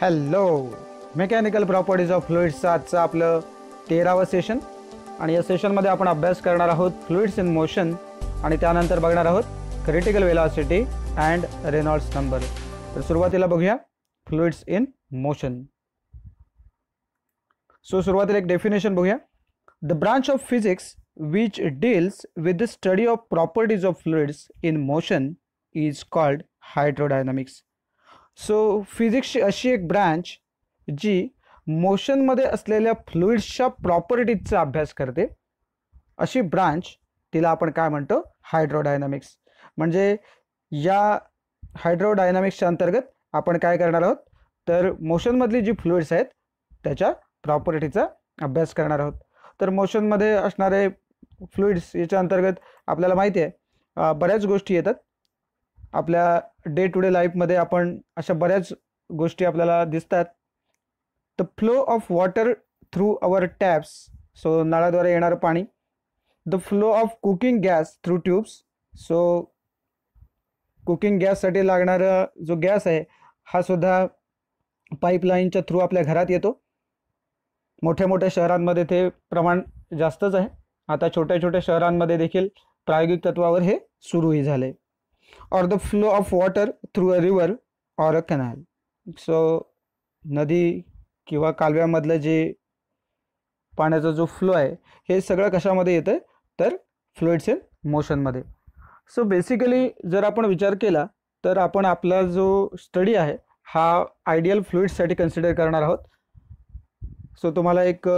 Hello, mechanical properties of फ्लुइड्सचं आजचं आपलं 13वं session आणि या सेशनमध्ये आपण अभ्यास करणार आहोत फ्लुइड्स इन मोशन आणि त्यानंतर बघणार आहोत critical velocity and Reynolds number. तर सुरुवातीला बघूया फ्लुइड्स इन मोशन. सो सुरुवातीला एक डेफिनेशन बघूया. The branch of physics which deals with the study of properties of fluids in motion is called hydrodynamics. So फिजिक्सची अशी एक ब्रांच जी मोशनमध्ये असलेल्या फ्लुइड्सच्या प्रॉपर्टीजचा अभ्यास करते, अशी ब्रांच तिला आपण काय म्हणतो, हायड्रोडायनामिक्स. म्हणजे या हायड्रोडायनामिक्सच्या अंतर्गत आपण काय करणार आहोत, तर मोशनमधली जी फ्लुइड्स आहेत त्याच्या प्रॉपर्टीचा अभ्यास करणार आहोत. तर मोशनमध्ये असणारे फ्लुइड्स याच्या अंतर्गत आपल्याला माहिती आहे बऱ्याच गोष्टी येतात. आपल्या डे टू डे लाईफमध्ये आपण अशा बऱ्याच गोष्टी आपल्याला दिसतात. The flow of water through our taps, so नळाद्वारे येणारं पाणी. The flow of cooking gas through tubes, so cooking गॅससाठी लागणारा जो गॅस आहे हा सुद्धा पाईपलाईनच्या थ्रू आपल्या घरात येतो. मोठ्या मोठ्या शहरांमध्ये ते प्रमाण जास्तच आहे. आता छोट्या छोट्या शहरांमध्ये देखील प्रायोगिक तत्वावर हे सुरूही झाले. और the flow of water through a river और अ कॅनल, सो नदी किंवा कालव्यामधलं जे पाण्याचा जो फ्लो आहे हे सगळं कशामध्ये येतं, तर फ्लुइड्स इन मोशनमध्ये. सो बेसिकली जर आपण विचार केला तर आपण आपला जो स्टडी आहे हा आयडियल फ्लुइड्ससाठी कन्सिडर करणार आहोत. सो तुम्हाला एक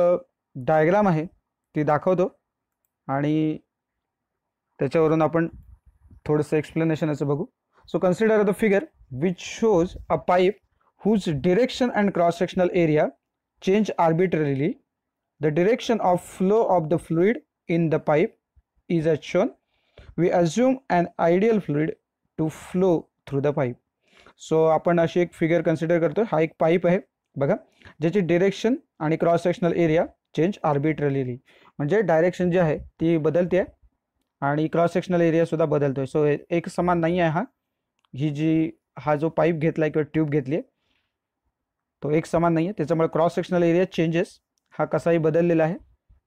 डायग्राम आहे ती दाखवतो आणि त्याच्यावरून आपण थोडंसं एक्सप्लेनेशन असं बघू. So consider the figure which shows a pipe whose direction and cross-sectional area change arbitrarily. The direction of flow of the fluid in the pipe is as shown. We assume an ideal fluid to flow through the pipe. So आपण अशी एक figure consider करतो. हा एक pipe आहे बघा, ज्याची direction आणि cross sectional area change arbitrarily, म्हणजे डायरेक्शन जी आहे ती बदलते आणि क्रॉस सेक्शनल एरिया सुद्धा बदलतोय. सो एक समान नाही आहे हा जो पाईप घेतलाय किंवा ट्यूब घेतली आहे तो एक समान नाही आहे. त्याच्यामुळे क्रॉस सेक्शनल एरिया चेंजेस हा कसाही बदललेला आहे.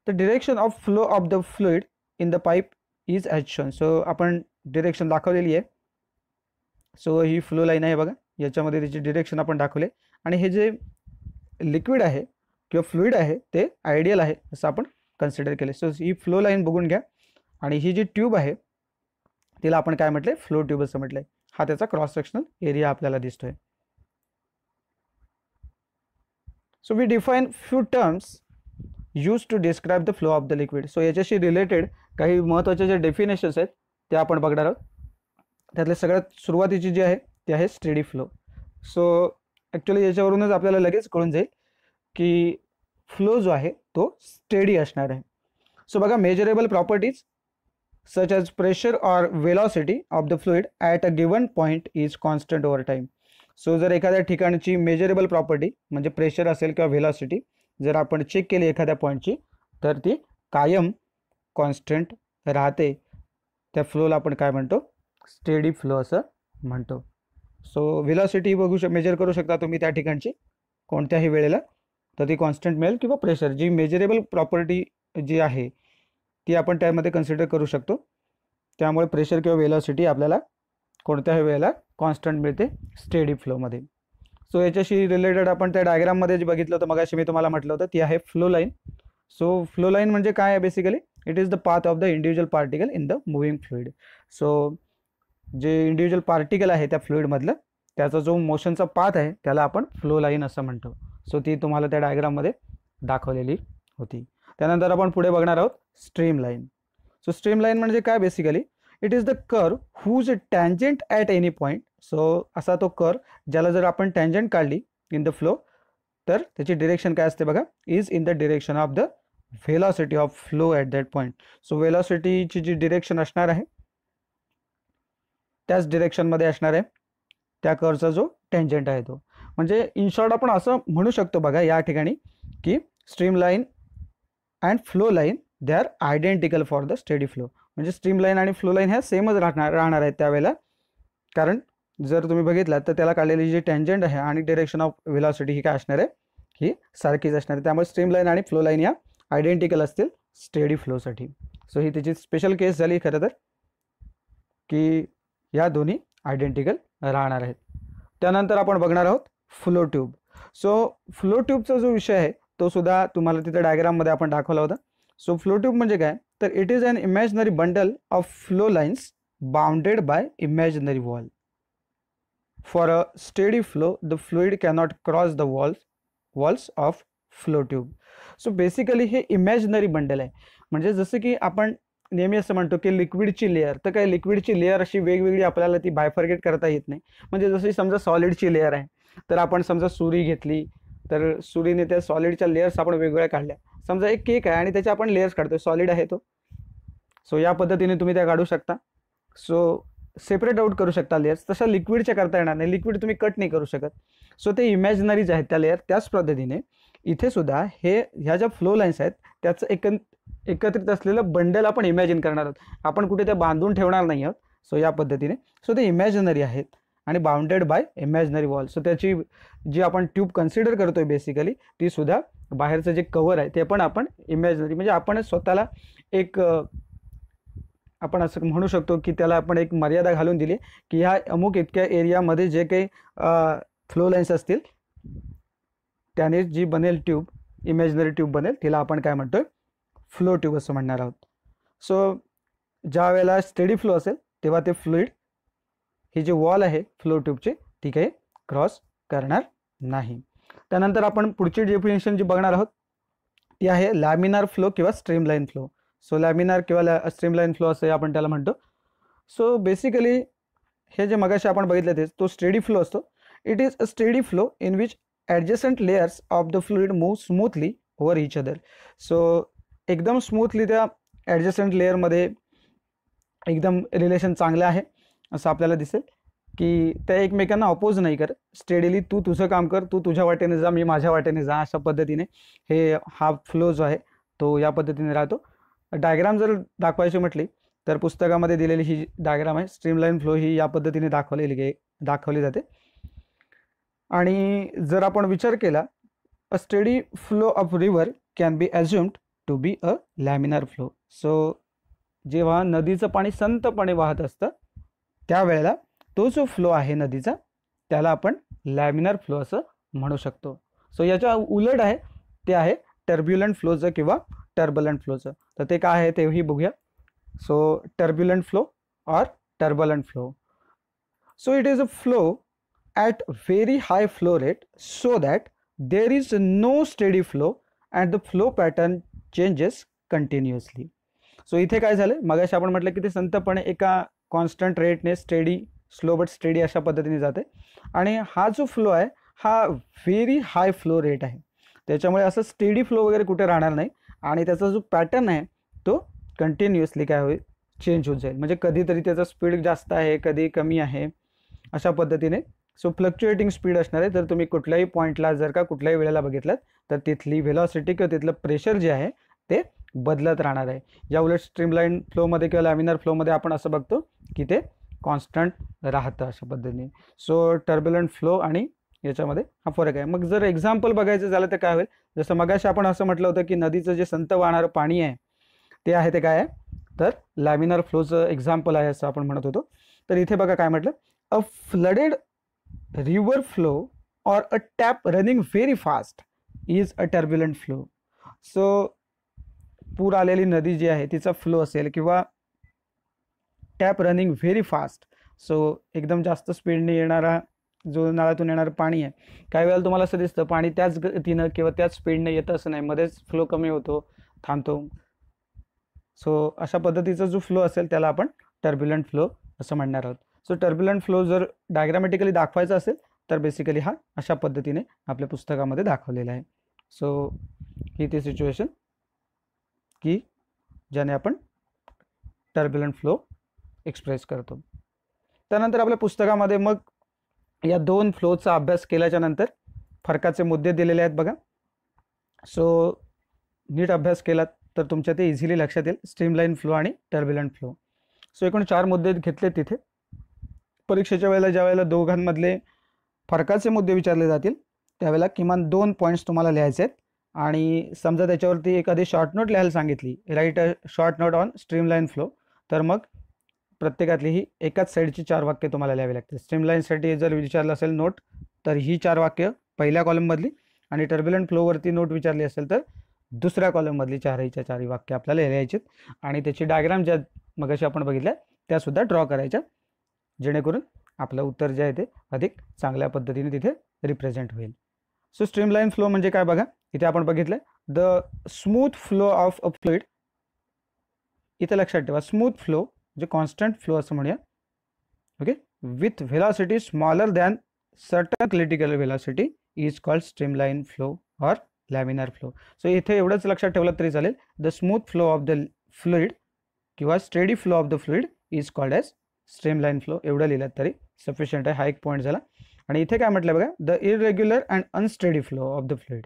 The direction of flow of the fluid in the pipe is as shown. So आपण डिरेक्शन दाखवलेली आहे. सो ही फ्लो लाईन आहे बघा, याच्यामध्ये त्याची डिरेक्शन आपण दाखवले आणि हे जे लिक्विड आहे किंवा फ्लुइड आहे ते आयडियल आहे असं आपण कन्सिडर केले. सो ही फ्लो लाईन बघून घ्या आणि ही जी ट्यूब आहे तिला आपण काय म्हटलंय, फ्लो ट्यूब असं म्हटलंय. हा त्याचा क्रॉस सेक्शनल एरिया आपल्याला दिसतोय. So we define few terms used to describe the flow of the liquid. So याच्याशी रिलेटेड काही महत्त्वाचे जे डेफिनेशन्स आहेत ते आपण बघणार आहोत. त्यातले सगळ्यात सुरुवातीची जी आहे ती आहे स्टेडी फ्लो. सो ॲक्च्युली याच्यावरूनच आपल्याला लगेच कळून जाईल की फ्लो जो आहे तो स्टेडी असणार आहे. सो बघा, measurable properties such as pressure or velocity of the fluid at a given point is constant over time. So जर एखाद्या ठिकाणची मेजरेबल प्रॉपर्टी म्हणजे प्रेशर असेल किंवा व्हेलॉसिटी जर आपण चेक केली एखाद्या पॉईंटची तर ती कायम कॉन्स्टंट राहते. त्या फ्लोला आपण काय म्हणतो, स्टेडी फ्लो असं म्हणतो. सो व्हेलॉसिटी मेजर करू शकता तुम्ही त्या ठिकाणची कोणत्याही वेळेला, तर ती कॉन्स्टंट मिळेल. किंवा प्रेशर जी मेजरेबल प्रॉपर्टी जी आहे ती आपण त्यामध्ये कन्सिडर करू शकतो. त्यामुळे प्रेशर किंवा व्हेलॉसिटी आपल्याला कोणत्याही वेळेला कॉन्स्टंट मिळते स्टेडी फ्लोमध्ये. सो याच्याशी रिलेटेड आपण त्या डायग्राममध्ये जे बघितलं होतं मगाशी मी तुम्हाला म्हटलं होतं ती आहे flow line. So flow line म्हणजे काय आहे, basically it is the path of the individual particle in the moving fluid. So जे इंडिव्हिज्युअल पार्टिकल आहे त्या फ्लुइडमधलं त्याचा जो मोशनचा पाथ आहे त्याला आपण फ्लो लाईन असं म्हणतो. सो ती तुम्हाला त्या डायग्राममध्ये दाखवलेली होती. त्यानंतर आपण पुढे बघणार आहोत streamline. So streamline म्हणजे काय, basically it is the curve whose tangent at any point. So असा तो कर्व ज्याला जर आपण टँजंट काढली इन द फ्लो तर त्याची डिरेक्शन काय असते बघा, is in the direction of the velocity of flow at that point. So व्हेलॉसिटीची जी डिरेक्शन असणार आहे त्याच डिरेक्शनमध्ये असणार आहे त्या कर्वचा जो टँजंट आहे तो. म्हणजे इन शॉर्ट आपण असं म्हणू शकतो बघा या ठिकाणी की stream line and flow line they are identical for the steady flow. म्हणजे स्ट्रीम लाईन आणि फ्लो लाईन ह्या सेमच राहणार आहेत त्यावेळेला, कारण जर तुम्ही बघितलात तर त्याला काढलेली जी टेंजंट आहे आणि डिरेक्शन ऑफ व्हेलॉसिटी ही काय असणार आहे, ही सारखीच असणार आहे. त्यामुळे स्ट्रीमलाईन आणि फ्लो लाईन या आयडेंटिकल असतील स्टेडी फ्लोसाठी. सो ही त्याची स्पेशल केस झाली खरं तर, की या दोन्ही आयडेंटिकल राहणार आहेत. त्यानंतर आपण बघणार आहोत फ्लो ट्यूब. सो फ्लो ट्यूबचा जो विषय आहे तो सुद्धा तुम्हाला तिथे डायग्राममध्ये आपण दाखवला होता. सो फ्लो ट्यूब म्हणजे काय, तर it is an imaginary bundle of flow lines bounded by imaginary wall. For a steady flow the fluid cannot cross the walls of flow tube. So basically हे इमॅजिनरी बंडल आहे. म्हणजे जसं की आपण नेहमी असं म्हणतो की लिक्विडची लेअर, तर काय लिक्विडची लेअर अशी वेगवेगळी आपल्याला ती बायफर्गेट करता येत नाही. म्हणजे जशी समजा सॉलिडची लेअर आहे, तर आपण समजा सुरी घेतली तर सुरीने त्या सॉलिडच्या लेयर्स आपण वेगवेगळ्या काढल्या. समजा एक केक आहे आणि त्याचे आपण लेयर्स काढतोय, सॉलिड आहे तो. सो या पद्धतीने तुम्ही त्या काढू शकता. सो सेपरेट आउट करू शकता लेयर्स. तसं लिक्विडच्या करता येणार नाही, लिक्विड तुम्ही कट नाही करू शकत. सो ते इमॅजिनरीज आहेत त्या लेअर. त्याच पद्धतीने इथे सुद्धा ह्या ज्या फ्लो लाईन्स आहेत त्याचं एकत्रित असलेलं बंडल आपण इमॅजिन करणार आहोत. आपण कुठे ते बांधून ठेवणार नाही आहोत. सो या पद्धतीने सो ते इमॅजिनरी आहेत आणि bounded by imaginary wall. So त्याची जी आपण ट्यूब कन्सिडर करतोय बेसिकली, ती सुद्धा बाहेरचं जे कव्हर आहे ते पण आपण इमॅजिनरी, म्हणजे आपण स्वतःला एक आपण असं म्हणू शकतो की त्याला आपण एक मर्यादा घालून दिली की ह्या अमुक इतक्या एरियामध्ये जे काही फ्लो लाईन्स असतील त्याने जी बनेल ट्यूब, इमॅजिनरी ट्यूब बनेल, तिला आपण काय म्हणतोय, फ्लो ट्यूब असं म्हणणार आहोत. सो ज्या वेळेला स्टेडी फ्लो असेल तेव्हा ते फ्लुइड ही जी वॉल आहे फ्लो ट्यूबची ती काही क्रॉस करणार नाही. त्यानंतर आपण पुढची डेफिनेशन जी बघणार आहोत ती आहे लॅमिनार फ्लो किंवा स्ट्रीमलाईन फ्लो. सो लॅमिनार किंवा स्ट्रीमलाईन फ्लो असं आपण त्याला म्हणतो. सो बेसिकली हे जे मगाशी आपण बघितलं ते तो स्टेडी फ्लो असतो. It is a steady flow in which adjacent layers of the fluid move smoothly over each other. So एकदम स्मूथली त्या ॲडजस्टंट लेअरमध्ये एकदम रिलेशन चांगलं आहे असं आपल्याला दिसेल की त्या एकमेकांना अपोज नाही करत. स्टेडीली तू तुझं काम कर, तू तुझ्या वाटेने जा, मी माझ्या वाटेने जा, अशा पद्धतीने हा फ्लो जो आहे तो या पद्धतीने राहतो. डायग्राम जर दाखवायची म्हटली तर पुस्तकामध्ये दिलेली ही डायग्राम आहे. स्ट्रीमलाईन फ्लो ही या पद्धतीने दाखवली जाते. आणि जर आपण विचार केला, a steady flow of river can be assumed to be a laminar flow. So जेव्हा नदीचं पाणी संतपणे वाहत असतं त्यावेळेला तो जो फ्लो आहे नदीचा त्याला आपण लॅमिनार फ्लो असं म्हणू शकतो. सो याच्या उलट आहे ते आहे टर्ब्युलंट फ्लोचं किंवा टर्बलंट फ्लोचं. तर ते काय आहे तेही बघूया. सो टर्ब्युलंट फ्लो और turbulent flow. So it is a flow at very high flow rate so that there is no steady flow and the flow pattern changes continuously. So इथे काय झालं, मगाशी आपण म्हटलं की ते संतपणे एका कॉन्स्टंट रेटने स्लो बट स्टेडी अशा पद्धतीने जाते. आणि हा जो फ्लो आहे हा व्हेरी हाय फ्लो रेट आहे. त्याच्यामुळे असं स्टेडी फ्लो वगैरे कुठे राहणार नाही आणि त्याचा जो पॅटर्न आहे तो कंटिन्युअसली काय होईल, चेंज होत जाईल. म्हणजे कधीतरी त्याचा स्पीड जास्त आहे, कधी कमी आहे, अशा पद्धतीने. सो फ्लक्च्युएटिंग स्पीड असणार आहे. तर तुम्ही कुठल्याही पॉईंटला जर का कुठल्याही वेळेला बघितलं तर तिथली व्हेलॉसिटी किंवा तिथलं प्रेशर जे आहे ते बदलत राहणार आहे. या उलट स्ट्रीमलाईन फ्लोमध्ये किंवा लॅमिनार फ्लोमध्ये आपण असं बघतो की ते कॉन्स्टंट राहतं अशा पद्धतीने. सो टर्ब्युलंट फ्लो आणि याच्यामध्ये हा फरक आहे. मग जर एक्झाम्पल बघायचं झालं तर काय होईल, जसं मगाशी आपण असं म्हटलं होतं की नदीचं जे संत वाहणारं पाणी आहे ते आहे ते काय आहे, तर लॅमिनार फ्लोचं एक्झाम्पल आहे असं आपण म्हणत होतो. तर इथे बघा काय म्हटलं, अ flooded river flow or a tap running very fast is a turbulent flow. So पूर आलेली नदी जी आहे तिचा फ्लो असेल किंवा tap running very fast, so एकदम जास्त स्पीडने येणारा जो नळातून येणारं पाणी आहे, काही वेळेला तुम्हाला असं दिसतं पाणी त्याच गतीनं किंवा त्याच स्पीडने येतं असं नाही, मध्येच फ्लो कमी होतो, थांबतो. सो अशा पद्धतीचा जो फ्लो असेल त्याला आपण टर्ब्युलंट फ्लो असं म्हणणार आहोत. सो टर्ब्युलंट फ्लो जर डायग्रामॅटिकली दाखवायचा असेल तर बेसिकली हा अशा पद्धतीने आपल्या पुस्तकामध्ये दाखवलेला आहे. सो ही ती सिच्युएशन की ज्याने आपण टर्ब्युलंट फ्लो एक्सप्रेस करतो. त्यानंतर आपल्या पुस्तकामध्ये मग या दोन फ्लोचा अभ्यास केल्याच्या नंतर फरकाचे मुद्दे दिलेले आहेत बघा. सो नीट अभ्यास केलात तर तुमच्या ते इझिली लक्षात येईल, स्ट्रीमलाईन फ्लो आणि टर्ब्युलंट फ्लो. सो एकूण 4 मुद्दे घेतले तिथे. परीक्षेच्या वेळेला ज्या वेळेला दोघांमधले फरकाचे मुद्दे विचारले जातील त्यावेळेला किमान 2 पॉईंट्स तुम्हाला लिहायचे आहेत. आणि समजा त्याच्यावरती एखादी शॉर्ट नोट लिहायला सांगितली, right a short note on streamline flow, तर मग प्रत्येकातली ही एकाच साईडची 4 वाक्य तुम्हाला लिहावी लागतील. स्ट्रीमलाईनसाठी जर विचारलं असेल नोट तर ही 4 वाक्य पहिल्या कॉलममधली, आणि टर्ब्युलंट फ्लोवरती नोट विचारली असेल तर दुसऱ्या कॉलममधली 4 वाक्य आपल्याला लिहायची. आणि त्याची डायग्राम ज्या मगाशी आपण बघितल्या त्यासुद्धा ड्रॉ करायच्या, जेणेकरून आपलं उत्तर जे आहे ते अधिक चांगल्या पद्धतीने तिथे रिप्रेझेंट होईल. सो स्ट्रीमलाईन फ्लो म्हणजे काय बघा, इथे आपण बघितलं the smooth flow of a fluid. इथे लक्षात ठेवा स्मूथ फ्लो म्हणजे कॉन्स्टंट फ्लो असं म्हणूया, okay, with velocity smaller than certain critical velocity is called streamline flow or laminar flow. So इथे एवढंच लक्षात ठेवलं तरी चालेल, the smooth flow of the fluid किंवा steady flow of the fluid is called as streamline flow. एवढं लिहिलं तरी सफिशियंट आहे. हा एक पॉईंट झाला. आणि इथे काय म्हटलं बघा, the irregular and unsteady flow of the fluid.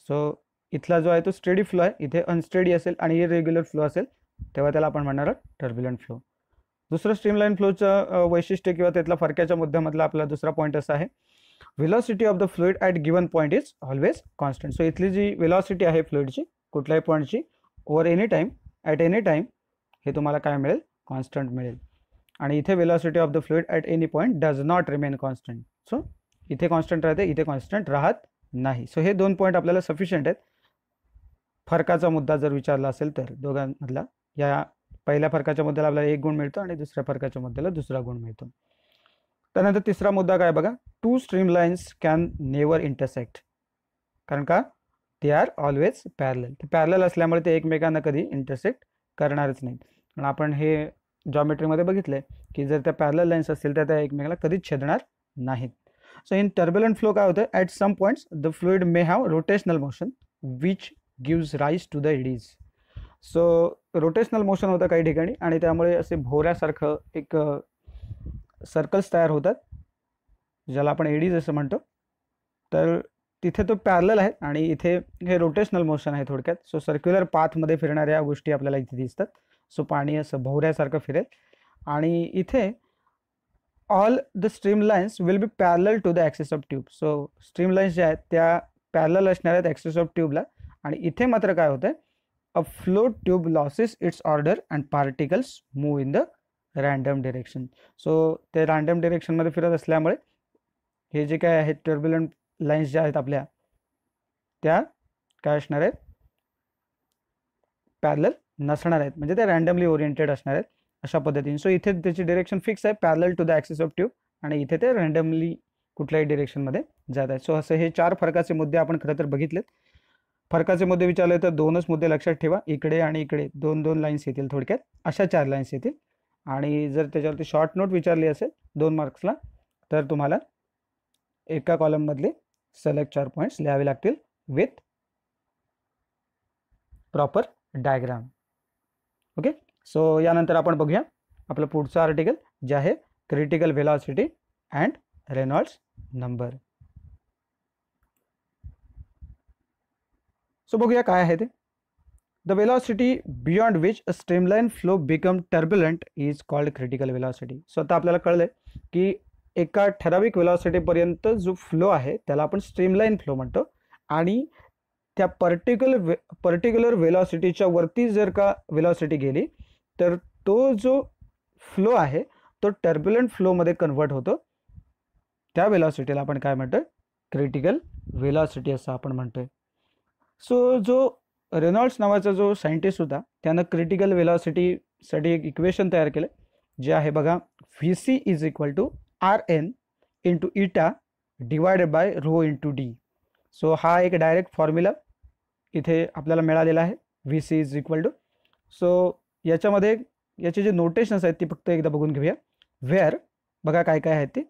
So इथला जो आहे तो स्टेडी फ्लो आहे, इथे अनस्टेडी असेल आणि इरेग्युलर फ्लो असेल तेव्हा त्याला आपण म्हणणार आहोत टर्ब्युलंट फ्लो. दुसरं स्ट्रीमलाईन फ्लोचं वैशिष्ट्य किंवा त्यातला फरकाच्या मुद्द्यामधला आपला दुसरा पॉईंट असा आहे, velocity of the fluid at given point is always constant. So इथली जी व्हेलॉसिटी आहे फ्लुइडची कुठल्याही पॉईंटची over any time at any time हे तुम्हाला काय मिळेल, कॉन्स्टंट मिळेल. आणि इथे velocity of the fluid at any point does not remain constant. So इथे कॉन्स्टंट राहते, इथे कॉन्स्टंट राहत नाही. सो हे 2 पॉईंट आपल्याला सफिशियंट आहेत. फरकाचा मुद्दा जर विचारला असेल तर दोघांमधला, या पहिल्या फरकाच्या मुद्द्याला आपल्याला 1 गुण मिळतो आणि दुसऱ्या फरकाच्या मुद्द्याला 2 गुण मिळतो. त्यानंतर तिसरा मुद्दा काय बघा, 2 स्ट्रीमलाईन्स कॅन नेवर इंटरसेक्ट. कारण का, ते आर ऑलवेज पॅरलल. ते पॅरलल असल्यामुळे ते एकमेकांना कधी इंटरसेक्ट करणारच नाहीत. पण आपण हे जॉमेट्रीमध्ये बघितलंय की जर त्या पॅरलल लाईन्स असतील तर त्या एकमेकाला कधीच छेदणार नाहीत. सो इन टर्ब्युलंट फ्लो काय होतं, at some points the fluid may have rotational motion which gives rise to the eddies. So rotational motion होतं काही ठिकाणी आणि त्यामुळे असे भोवऱ्यासारखं एक सर्कल्स तयार होतात, ज्याला आपण एडीज असं म्हणतो. तर तिथे तो पॅरलल आहे आणि इथे हे रोटेशनल मोशन आहे थोडक्यात. सो सर्क्युलर पाथमध्ये फिरणाऱ्या गोष्टी आपल्याला इथे दिसतात. सो पाणी असं भोवऱ्यासारखं फिरेल आणि इथे all the streamlines will be parallel to the axis of tube. So streamlines ज्या आहेत त्या पॅरलल असणार आहेत ॲक्सिस ऑफ ट्यूबला. आणि इथे मात्र काय होतं, a flow tube losses it's order and particles move in the random direction. So ते रँडम डिरेक्शनमध्ये फिरत असल्यामुळे हे जे काय आहेत टर्ब्युलंट लाईन्स ज्या आहेत आपल्या त्या काय असणार आहेत, पॅरलल नसणार आहेत, म्हणजे त्या रँडमली ओरिएंटेड असणार आहेत अशा पद्धतीने. सो इथे त्याची डिरेक्शन फिक्स आहे, parallel to the axis of tube, आणि इथे ते रँडमली कुठल्याही डिरेक्शनमध्ये जात आहेत. सो असं हे 4 फरकाचे मुद्दे आपण खरं तर बघितलेत. फरकाचे मुद्दे विचारले तर 2च मुद्दे लक्षात ठेवा, इकडे आणि इकडे 2-2 लाईन्स येतील, थोडक्यात अशा 4 लाईन्स येतील. आणि जर त्याच्यावरती शॉर्ट नोट विचारली असेल 2 मार्क्सला तर तुम्हाला एका कॉलममधले सलग 4 पॉईंट्स लिहावे लागतील with proper diagram. Okay. So यानंतर आपण बघूया आपलं पुढचं आर्टिकल जे आहे critical velocity and Reynolds number. So बघूया काय आहे ते. The velocity beyond which a streamline flow become turbulent is called critical velocity. So आता आपल्याला कळलंय की एका ठराविक वेलॉसिटीपर्यंत जो फ्लो आहे त्याला आपण स्ट्रीमलाईन फ्लो म्हणतो, आणि त्या पर्टिक्युलर वेलॉसिटीच्या वरती जर का वेलॉसिटी गेली तर तो जो फ्लो आहे तो टर्ब्युलंट फ्लोमध्ये कन्वर्ट होतो. त्या वेलॉसिटीला आपण काय म्हणतोय, क्रिटिकल वेलॉसिटी असं आपण म्हणतोय. सो जो रेनॉल्ड्स नावाचा जो सायंटिस्ट होता त्यानं क्रिटिकल वेलॉसिटीसाठी एक इक्वेशन तयार केलं जे आहे बघा, V C is equal to R N into eta divided by rho into D. So हा एक डायरेक्ट फॉर्म्युला इथे आपल्याला मिळालेला आहे, V C is equal to. So याच्यामध्ये याचे जे नोटेशन्स आहेत ती फक्त एकदा बघून घेऊया. वेअर बघा काय काय आहेत ते.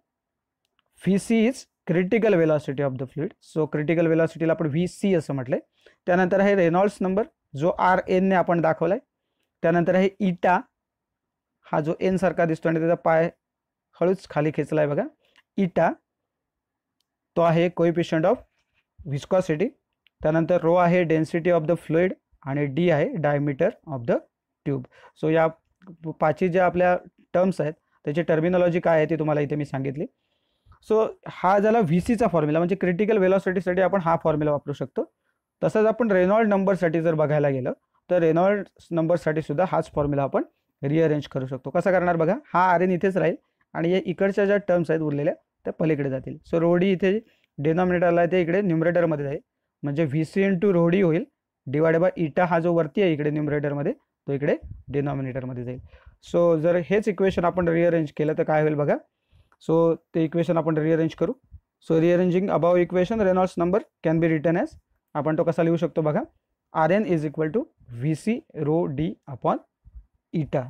V C is critical velocity of the fluid. So critical वेलॉसिटीला आपण व्ही सी असं म्हटलंय. त्यानंतर आहे रेनॉल्ड्स नंबर जो आर एनने आपण दाखवलाय. त्यानंतर आहे इटा, हा जो एन सारखा दिसतो आणि त्याचा पाय हळूच खाली खेचलाय बघा, इटा तो आहे कोएफिशियंट ऑफ व्हिस्कॉसिटी. त्यानंतर रो आहे डेन्सिटी ऑफ द फ्लुइड आणि डी आहे diameter of the tube. So या 5 ज्या आपल्या टर्म्स आहेत त्याची टर्मिनॉलॉजी काय आहे ती तुम्हाला इथे मी सांगितली. सो हा झाला VCचा फॉर्म्युला, म्हणजे क्रिटिकल वेलॉसिटीसाठी आपण हा फॉर्म्युला वापरू शकतो. तसंच आपण रेनॉल्ड नंबरसाठी जर बघायला गेलं तर रेनॉल्ड नंबरसाठी सुद्धा हाच फॉर्म्युला आपण रिअरेंज करू शकतो. कसं करणार बघा, हा RN इथेच राहील आणि या इकडच्या ज्या टर्म्स आहेत उरलेल्या त्या पलीकडे जातील. सो रोडी इथे डिनॉमिनेटरला आहे ते इकडे न्यूमरेटरमध्ये जाईल, म्हणजे VC इंटू रोडी होईल डिवाइड बाय इटा, हा जो वरती आहे इकडे न्यूमरेटरमध्ये तो इकडे डिनॉमिनेटरमध्ये जाईल. सो जर हेच इक्वेशन आपण रिअरेंज केलं तर काय होईल बघा. सो ते इक्वेशन आपण रिअरेंज करू. So rearranging above equation Reynolds number can be written as, आपण तो कसा लिहू शकतो बघा, RN is equal to VC rho D upon eta.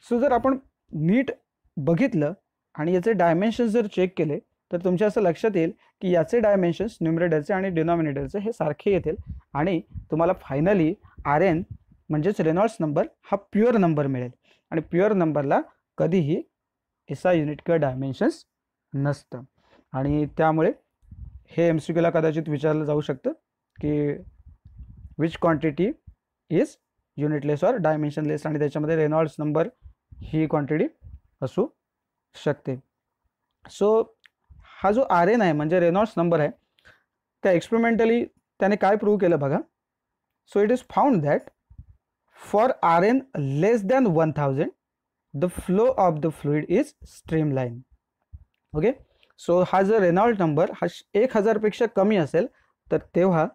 So जर आपण नीट बघितलं आणि याचे डायमेन्शन्स जर चेक केले तर तुमच्या असं लक्षात येईल की याचे डायमेन्शन्स न्यूमरेटरचे आणि डिनॉमिनेटरचे हे सारखे येतील आणि तुम्हाला फायनली RN म्हणजेच रेनॉल्ड्स नंबर हा प्युअर नंबर मिळेल. आणि प्युअर नंबरला कधीही SI युनिट किंवा डायमेन्शन्स नसतं. आणि त्यामुळे हे MCQला कदाचित विचारलं जाऊ शकतं की which quantity is unitless or dimensionless, आणि त्याच्यामध्ये रेनॉल्ड्स नंबर ही क्वांटिटी असू शकते. सो हा जो RN आहे म्हणजे रेनॉल्ड्स नंबर आहे, त्या एक्सपेरिमेंटली त्याने काय प्रूव्ह केलं बघा. So it is found that for RN less than 1000 the flow of the fluid is streamline. Okay, so हा जर रेनॉल्ड नंबर हा 1000 पेक्षा कमी असेल तर तेव्हा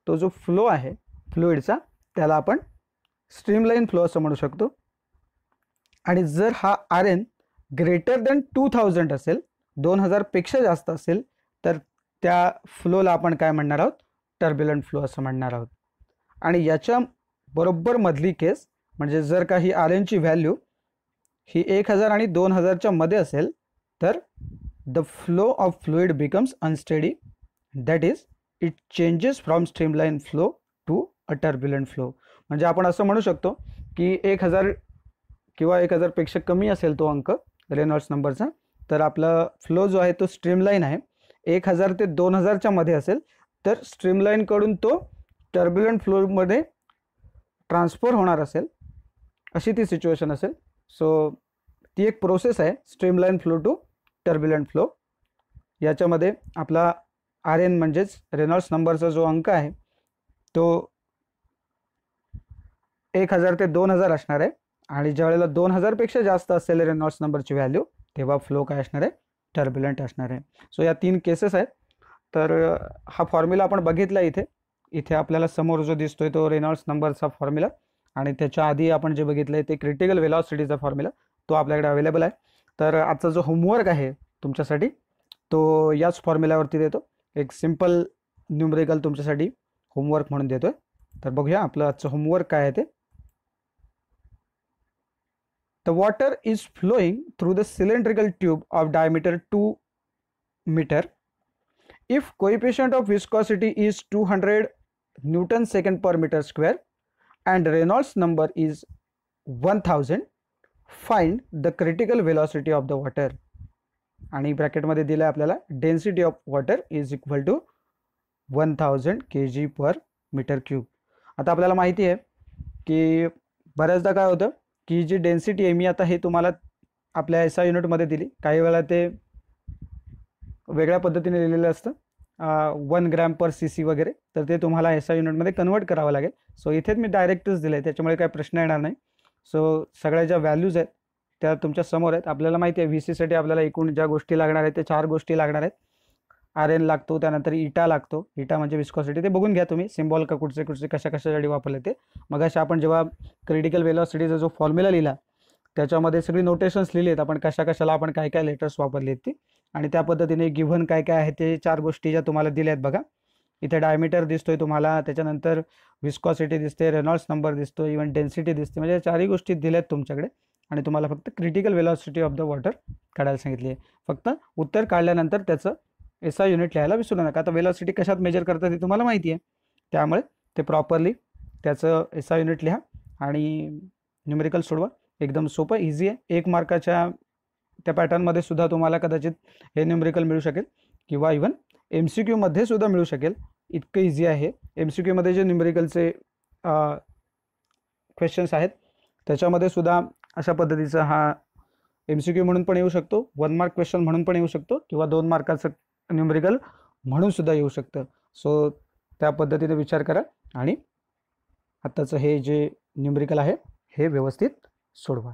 तो जो फ्लो आहे फ्लुइडचा त्याला आपण स्ट्रीमलाईन फ्लो असं म्हणू शकतो. आणि जर हा RN ग्रेटर दॅन 2000 असेल, 2000 पेक्षा जास्त असेल, तर त्या फ्लोला आपण काय म्हणणार आहोत, टर्ब्युलंट फ्लो असं म्हणणार आहोत. आणि याच्या बरोबर मधली केस म्हणजे जर काही RNची व्हॅल्यू ही 1000 आणि 2000च्या मध्ये असेल तर the flow of fluid becomes unsteady, that is it changes from streamline flow to a turbulent flow. म्हणजे आपण असं म्हणू शकतो की 1000 किंवा 1000 पेक्षा कमी असेल तो अंक रेनॉल्ड्स नंबरचा, तर आपला फ्लो जो आहे तो स्ट्रीमलाईन आहे. 1000 ते 2000च्या मध्ये असेल तर स्ट्रीमलाईनकडून तो टर्ब्युलंट फ्लोमध्ये ट्रान्सफर होणार असेल, अशी ती सिच्युएशन असेल. सो ती एक प्रोसेस आहे streamline flow to turbulent flow. याच्यामध्ये आपला RN म्हणजेच रेनॉल्ड्स नंबरचा जो अंक आहे तो 1000 ते 2000 असणार आहे. आणि ज्या वेळेला 2000 पेक्षा जास्त असेल रेनॉल्ड्स नंबरची व्हॅल्यू तेव्हा फ्लो काय असणार आहे, टर्ब्युलंट असणार आहे. सो या 3 केसेस आहेत. तर हा फॉर्म्युला आपण बघितला इथे आपल्याला समोर जो दिसतोय तो रेनॉल्ड्स नंबरचा फॉर्म्युला, आणि त्याच्या आधी आपण जे बघितलंय ते क्रिटिकल वेलॉसिटीचा फॉर्म्युला तो आपल्याकडे अवेलेबल आहे. तर आजचा जो होमवर्क आहे तुमच्यासाठी तो याच फॉर्म्युल्यावरती देतो. एक सिंपल न्यूमरिकल तुमच्यासाठी होमवर्क म्हणून देतोय. तर बघूया आपलं आजचं होमवर्क काय आहे ते. The water is flowing through the cylindrical tube of diameter 2 meter. If coefficient of viscosity is 200 Newton second per meter square and Reynolds number is 1000, find the critical velocity of the water. आणि ब्रॅकेटमध्ये दिलं आपल्याला density of water is equal to 1000 kg per metre cube. आता आपल्याला माहिती आहे की बऱ्याचदा काय होतं की जी डेन्सिटी आहे मी आता हे तुम्हाला आपल्या SI युनिटमध्ये दिली, काही वेळा ते वेगळ्या पद्धतीने लिहिलेलं असतं 1 ग्रॅम पर cc वगैरे, तर ते तुम्हाला SI युनिटमध्ये कन्वर्ट करावं लागेल. सो इथेच मी डायरेक्टच दिलं आहे त्याच्यामुळे काही प्रश्न येणार नाही. सो सगळ्या ज्या व्हॅल्यूज आहेत त्या तुमच्या समोर आहेत. आपल्याला माहिती आहे VCसाठी आपल्याला एकूण ज्या गोष्टी लागणार आहेत त्या 4 गोष्टी लागणार आहेत. RN लागतो, त्यानंतर इटा लागतो, इटा म्हणजे विस्कॉसिटी, ते बघून घ्या तुम्ही सिम्बॉल का कुठचे कुठचे कशासाठी वापरले ते. मग अशा आपण जेव्हा क्रिटिकल वेलॉसिटीचा जो फॉर्म्युला लिहिला त्याच्यामध्ये सगळी नोटेशन्स लिहिली आहेत आपण कशाला आपण काय काय लेटर्स वापरले आहेत ती, आणि त्या पद्धतीने गिव्हन काय काय आहे ते 4 गोष्टी ज्या तुम्हाला दिल्या आहेत बघा. इथे डायमीटर दिसतोय तुम्हाला, त्याच्यानंतर विस्कॉसिटी दिसते, रेनॉल्ड्स नंबर दिसतो, इव्हन डेन्सिटी दिसते, म्हणजे 4ही गोष्टी दिल्या आहेत तुमच्याकडे. आणि तुम्हाला फक्त critical velocity of the water काढायला सांगितली आहे. फक्त उत्तर काढल्यानंतर त्याचं SI युनिट लिहायला विसरू नका. आता वेलॉसिटी कशात मेजर करतात हे तुम्हाला माहिती आहे, त्यामुळे ते प्रॉपरली त्याचं SI युनिट लिहा आणि न्यूमेरिकल सोडवा. एकदम सोपं इझी आहे. 1 मार्काच्या त्या पॅटर्नमध्ये सुद्धा तुम्हाला कदाचित हे न्यूमेरिकल मिळू शकेल किंवा इव्हन MCQ मध्ये सुद्धा मिळू शकेल, इतकं इझी आहे. MCQ मध्ये जे न्यूमेरिकलचे क्वेश्चन्स आहेत त्याच्यामध्ये सुद्धा अशा पद्धतीचा हा MCQ म्हणून पण येऊ शकतो, 1 मार्क क्वेश्चन म्हणून पण येऊ शकतो किंवा 2 मार्काचं न्यूमेरिकल म्हणून सुद्धा येऊ शकतं. सो त्या पद्धतीने विचार करा आणि आत्ताचं हे जे न्यूमेरिकल आहे हे व्यवस्थित सोडवा.